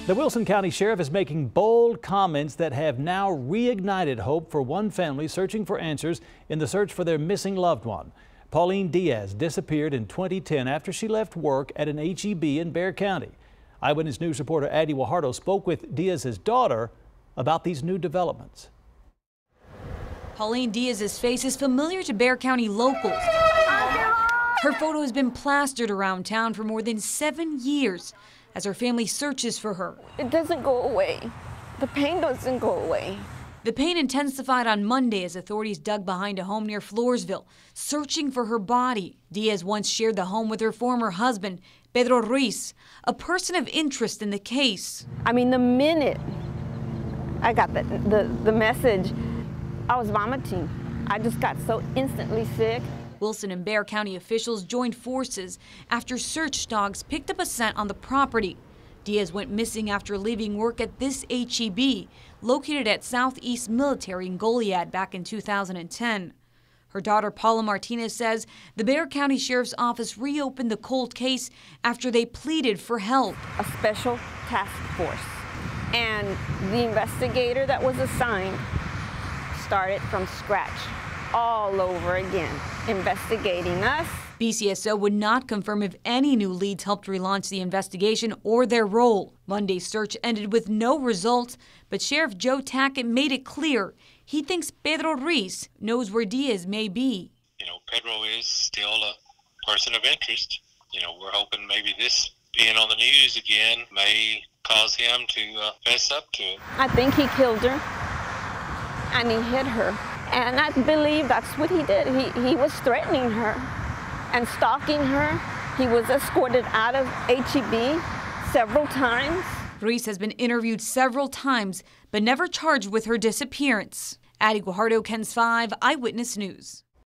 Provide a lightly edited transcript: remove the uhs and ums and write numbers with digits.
The Wilson County Sheriff is making bold comments that have now reignited hope for one family searching for answers in the search for their missing loved one. Pauline Diaz disappeared in 2010 after she left work at an HEB in Bexar County. Eyewitness News reporter Addie Guajardo spoke with Diaz's daughter about these new developments. Pauline Diaz's face is familiar to Bexar County locals. Her photo has been plastered around town for more than 7 years as her family searches for her. It doesn't go away. The pain doesn't go away. The pain intensified on Monday as authorities dug behind a home near Floresville, searching for her body. Diaz once shared the home with her former husband, Pedro Ruiz, a person of interest in the case. I mean, the minute I got the message, I was vomiting. I just got so instantly sick. Wilson and Bexar County officials joined forces after search dogs picked up a scent on the property. Diaz went missing after leaving work at this HEB, located at Southeast Military in Goliad back in 2010. Her daughter Paula Martinez says the Bexar County Sheriff's Office reopened the cold case after they pleaded for help. A special task force, and the investigator that was assigned started from scratch all over again, investigating us. BCSO would not confirm if any new leads helped relaunch the investigation or their role. Monday's search ended with no results, but Sheriff Joe Tackett made it clear he thinks Pedro Ruiz knows where Diaz may be. Pedro is still a person of interest. We're hoping maybe this being on the news again may cause him to fess up to it. I think he killed her, and he hit her. And I believe that's what he did. He was threatening her and stalking her. He was escorted out of HEB several times. Ruiz has been interviewed several times, but never charged with her disappearance. Addie Guajardo, KENS 5, Eyewitness News.